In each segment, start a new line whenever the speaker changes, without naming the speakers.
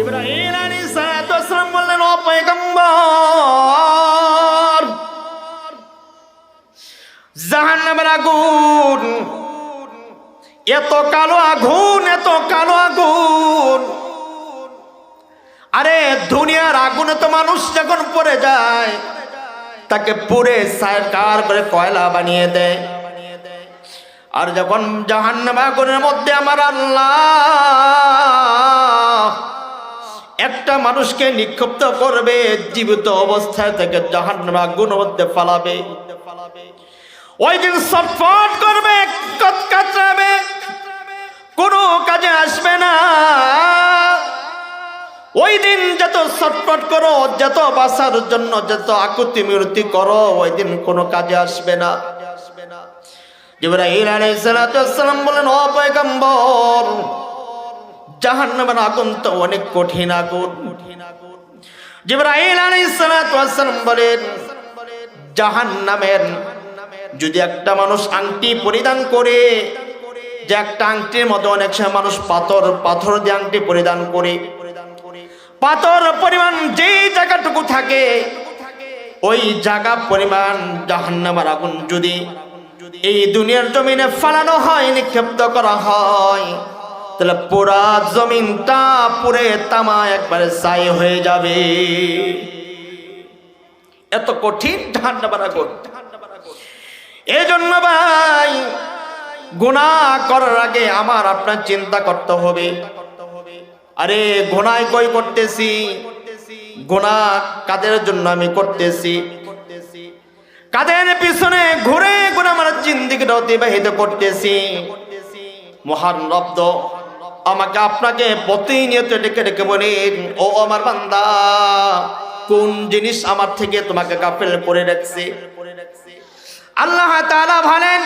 ইব্রাহিম আলাইহিস সালাম বললেন, ও পয়গম্বর, জাহান্নামের আগুন এত কালো আগুন, এত কালো আগুন। আরে দুনিয়ার আগুনে তো মানুষ যখন পড়ে যায় তাকে পুড়ে ছারখার করে কয়লা বানিয়ে দেয়, আর যখন জাহান্নাম আগুনের মধ্যে আমার আল্লাহ একটা মানুষকে নিক্ষিপ্ত করবে, জীবিত অবস্থায় থেকে জাহান্নাম আগুনের মধ্যে ফালাবে, ওই দিন ছটফট করবে, কাতরাবে, কোনো কাজে আসবে না। ওই দিন যত ছটফট করো, যত বাঁচার জন্য যত আকুতি মিনতি করো, ওই দিন কোনো কাজে আসবে না। জিবরাইল আলাইহিস সালাম বলেন, ও পয়গম্বর, জাহান্নামের আগুন তো অনেক কঠিন আগুন। জিবরাইল আলাইহিস সালাম বলেন, জাহান্নামের যদি একটা মানুষ আংটি পরিধান করে, যে একটা আংটির মধ্যে অনেক সময় মানুষ পাথর দিয়ে আংটি পরিধান করে, পাথর পরিমাণ যেই জায়গাটুকু থাকে ওই জায়গা পরিমাণ জাহান্নামের আগুন যদি এই দুনিয়ার জমিনে ফালানো হয়, নিক্ষিপ্ত করা হয়, তাহলে পুরা জমিনটা পুরে তামা একবারে ছাই হয়ে যাবে। এত কঠিন জাহান্নামের আগুন। এই জন্য ভাই, গুনাহ করার আগে আমার আপনার চিন্তা করতে হবে, আরে গুনাহ কই করতেছি, গুনাহ কাদের জন্য আমি করতেছি, কাদের পিছনে ঘুরে ঘুরে আমার জিন্দেগিটা অতিবাহিত করতেছি। মহান রব আমাকে আপনাকে প্রতিনিয়ত ডেকে ডেকে বলেন, ও আমার বান্দা, কোন জিনিস আমার থেকে তোমাকে গাফেল করে রাখছে। আল্লাহ তাআলা বলেন,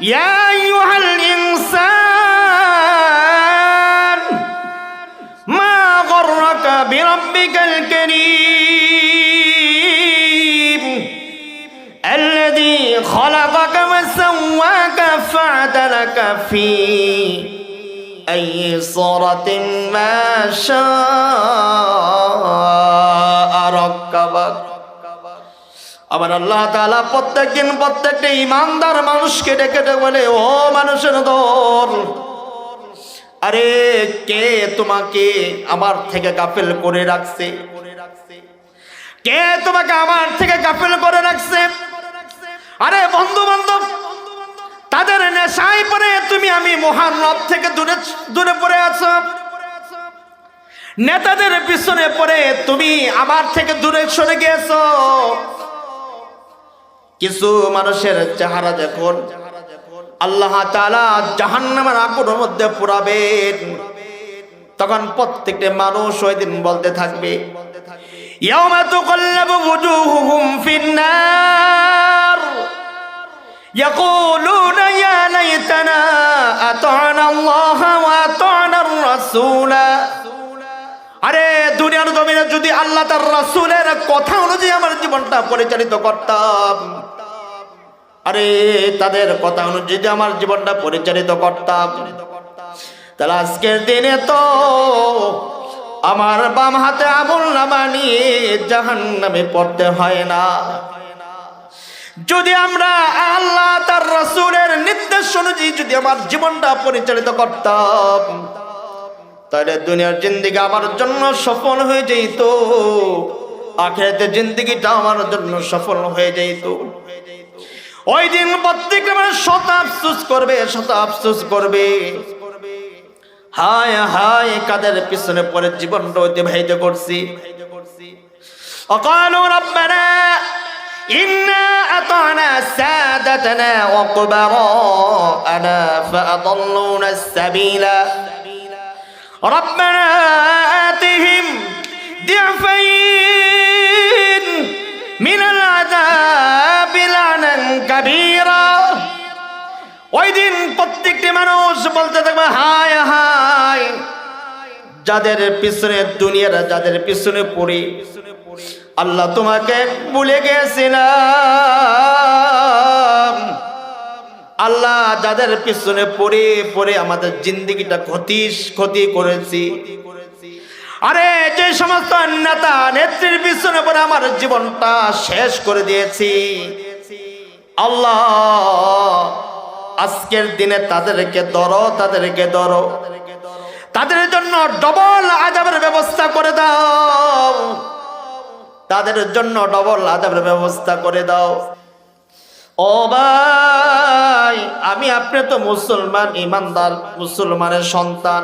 ইয়া আইয়ুহাল ইনসান মা গররাকা বিরাব্বিকাল কারীম আল্লাযী খালাকাকা ওয়া সাওয়াকা ফাআদালাকা ফি আইয়ি সূরাতিন মা শাআ রাক্কাবাক। আবার আল্লাহ তাআলা প্রত্যেকদিন প্রত্যেকটা ইমানদার মানুষকে ডেকে ডেকে বলে, ও মানুষের দল, আরে কে তোমাকে আমার থেকে গাফেল করে রাখছে, কে তোমাকে আমার থেকে গাফেল করে রাখছে। আরে বন্ধু বান্ধব তাদের নেশায় পড়ে তুমি আমি মহান রব থেকে দূরে দূরে পড়ে আছো, নেতাদের পিছনে পড়ে তুমি আমার থেকে দূরে সরে গিয়েছো। কিছু মানুষের চেহারা যখন আল্লাহ তাআলা জাহান্নামের আগুনের মধ্যে পুরাবেন, তখন প্রত্যেকটা মানুষ ওই দিন বলতে থাকবে, ইয়াউমা তুকাল্লাবু ওয়ুজুহুহুম ফিন-নার ইয়াকুলুনা ইয়া লাইতানা আতা'না আল্লাহ ওয়া আতা'না আর-রাসূলা। আরে দুনিয়ার জমিনে যদি আল্লাহ তার রাসূলের কথা অনুযায়ী আমার জীবনটা পরিচালিত করতাম, আরে তাদের কথা অনুযায়ী আমার জীবনটা পরিচালিত করতাম, তাহলে আজকের দিনে তো আমার বাম হাতে আমলনামা নিয়ে জাহান্নামে পড়তে হয় না। যদি আমরা আল্লাহ তার রাসূলের নির্দেশ অনুযায়ী যদি আমার জীবনটা পরিচালিত করতাম, তাহলে দুনিয়ার জিন্দেগি আমার জন্য সফল হয়ে যেত, আখিরাতের জিন্দেগিটা আমার জন্য সফল হয়ে যেত। ওই দিন প্রত্যেকটা মানুষ শত আফসোস করবে, শত আফসোস করবে, হায় হায় কাদের পিছনে পড়ে জীবনটা অতিবাহিত করছি। وقالوا ربنا إنا أطعنا سادتنا وكبراءنا فأضلونا السبيل ربنا آتهم ضعفين من العذاب لعنا كبيرا। ওই দিন প্রত্যেকটি মানুষ বলতে থাকবে, হায় হায় যাদের পিছনে দুনিয়ার যাদের পিছনে পড়ি আল্লাহ তোমাকে ভুলে গেছিলাম, আল্লাহ যাদের পিছনে পড়ে পড়ে আমাদের জিন্দেগিটা ক্ষতি করেছি, আরে যে সমস্ত নেতা নেত্রীর পিছনে পড়ে আমার জীবনটা শেষ করে দিয়েছি, আল্লাহ আজকের দিনে তাদেরকে ধরো, তাদের জন্য ডবল আযাবের ব্যবস্থা করে দাও, তাদের জন্য ডবল আযাবের ব্যবস্থা করে দাও। ও ভাই, আমি আপনি তো মুসলমান, ইমানদার মুসলমানের সন্তান,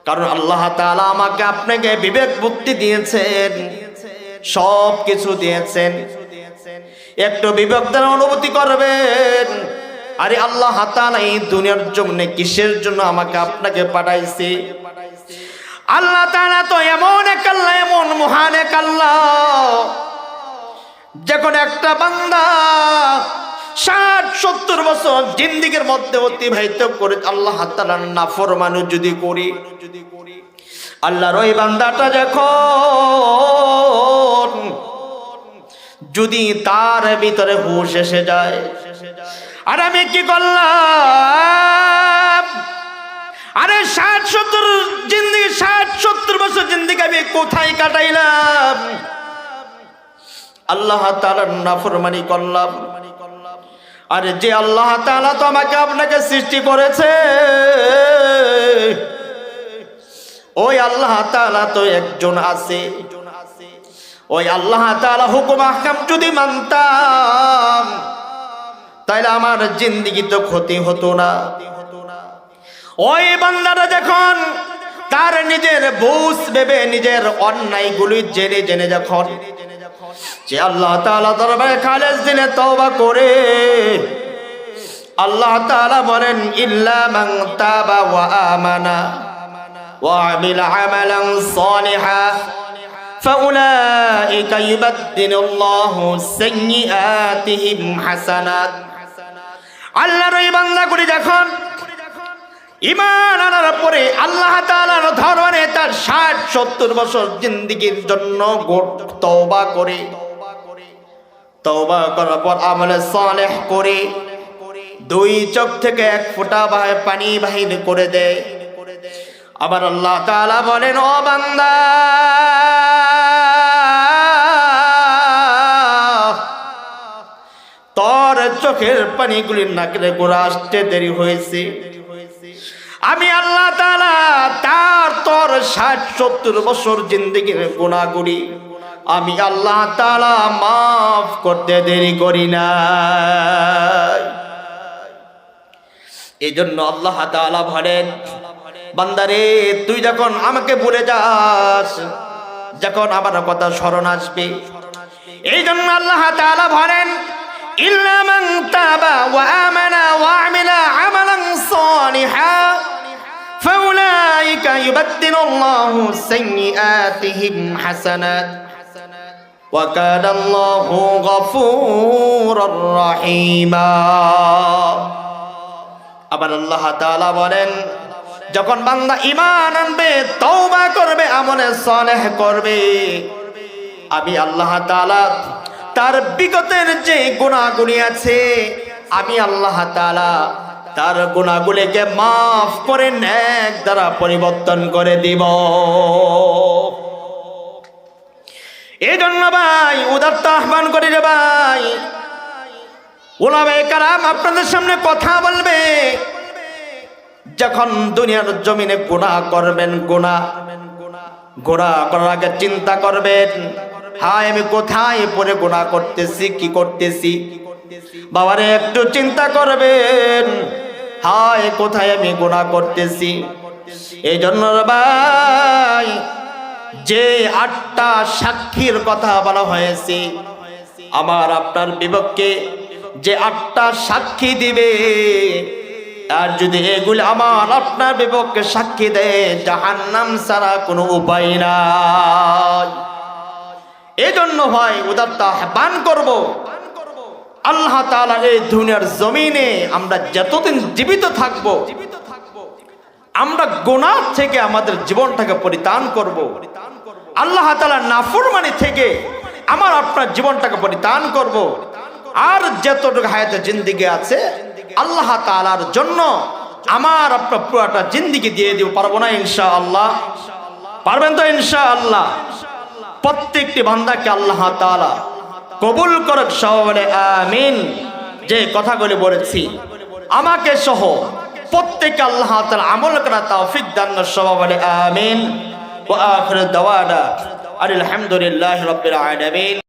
কারণ আল্লাহ তাআলা আমাকে আপনাকে বিবেক বুদ্ধি দিয়েছেন, সব কিছু দিয়েছেন। একটু বিবেক দ্বারা অনুভূতি করবেন, আরে আল্লাহ তাআলা এই দুনিয়ার জন্য কিসের জন্য আমাকে আপনাকে পাঠাইছে। আল্লাহ তাআলা তো এমন এক আল্লাহ, এমন মহান এক আল্লাহ, যখন একটা বান্দা 60-70 বছর জিন্দেগির মধ্যে অতিবাহিত করে আল্লাহ তাআলার নাফরমানি যদি করি, আল্লাহর ওই বান্দাটা যখন যদি তার ভিতরে হুঁশ এসে যায়, আর আমি কি করলাম, আরে 60-70 বছর জিন্দেগি আমি কোথায় কাটাইলাম, আল্লাহ তাআলার নাফরমানি করলাম। আরে যে আল্লাহ তাআলা তো আমাকে আপনাকে সৃষ্টি করেছে, ওই আল্লাহ তাআলা তো একজন আছে, ওই আল্লাহ তাআলা হুকুম আহকাম যদি মানতাম তাহলে আমার জিন্দেগি তো ক্ষতি হতো না। ওই বান্দারা যখন তার নিজের বুঝ ভেবে নিজের অন্যায়গুলি জেনে জেনে যখন যে আল্লাহ তাআলা দরবারে খালেস দিলে তওবা করে, আল্লাহ তাআলা বলেন ইল্লা মান তাবা ওয়া আমানা ওয়া আমিলা আমালান সালিহা ফাউলাইকা ইউবাদদিলুল্লাহু সাইয়্যাতিহিম হাসানাত। আল্লাহর ওই বান্দাগুলি যখন ঈমান আনার পরে আল্লাহ তাআলার ধরনে তার 60-70 বছর জিন্দেগির জন্য তওবা করে, তওবা করার পর আমলে সালেহ করে, 2 চোখ থেকে 1 ফোঁটা পানি বাহির করে দেয়, আবার আল্লাহ তাআলা বলেন ও বান্দা, তোর চোখের পানিগুলি নাকের গোড়া আসতে দেরি হয়েছে, আমি আল্লাহ তাআলা তোর 60-70 বছর জিন্দেগির গুনাহগুলি আমি আল্লাহ তাআলা মাফ করতে দেরি করি না। এই জন্য আল্লাহ তাআলা বলেন, বান্দারে তুই যখন আমাকে ভুলে যাস, যখন আমার কথা স্মরণ আসবে, এই জন্য আল্লাহ তাআলা বলেন ইল্লা মান তাবা ওয়া আমানা ওয়া আমিলা আমালান সালিহা ফাউলাইকা ইউবাদদিলুল্লাহু সাইয়্যাতিহিম হাসানাত ওয়া কানা আল্লাহু গফুরুর রহিমা। আবার আল্লাহ তাআলা বলেন, যখন বান্দা ঈমান আনবে, তওবা করবে, আমলে সালেহ করবে, আমি আল্লাহ তাআলা তার বিগতের যে গুনাহগুলি আছে আমি আল্লাহ তাআলা তার গুনাহগুলিকে মাফ করে নেক দ্বারা পরিবর্তন করে দিব। এই জন্য ভাই উদারত আহ্বান করি রে ভাই, উলামায়ে কেরাম আপনাদের সামনে কথা বলবে, যখন দুনিয়ার জমিনে গুনাহ করবেন, গুনাহ করার আগে চিন্তা করবেন, হায় আমি কোথায় পড়ে গুনাহ করতেছি, কি করতেছি। বাবারে একটু চিন্তা করবেন, হায় কোথায় আমি গুনাহ করতেছি। এই জন্য ভাই যে 8টা সাক্ষীর কথা বলা হয়েছে, আমার আপনার বিপক্ষে যে 8টা সাক্ষী দিবে, আর যদি এগুলি আমার আপনার বিপক্ষে সাক্ষী দেয়, জাহান্নাম ছাড়া কোনো উপায় নাই। এই জন্য ভাই উদারতা আহ্বান করব, আল্লাহ তাআলা এই দুনিয়ার জমিনে আমরা যতদিন জীবিত থাকব, আমরা গুনাহ থেকে আমাদের জীবনটাকে পরিত্রাণ করব, আল্লাহ তাআলার নাফরমানি থেকে আমার আপনার জীবনটাকে পরিত্রাণ করব। আর যতটুকু হায়াতে জিন্দেগি আছে আল্লাহ তাআলার জন্য আমার আপনার পুরাটা জিন্দেগি দিয়ে দিব, পারবো না ইনশাআল্লাহ? পারবেন তো ইনশাআল্লাহ? প্রত্যেকটি বান্দাকে আল্লাহ তাআলা কবুল করুক, সবাই বলে আমিন। যে কথাগুলি বলেছি আমাকে সহ প্রত্যেককে আল্লাহ তাআলা আমল করার তৌফিক দান করুন, সবাই বলে আমিন। ওয়া আখিরু দাওয়ানা আলহামদুলিল্লাহি রাব্বিল আলামিন।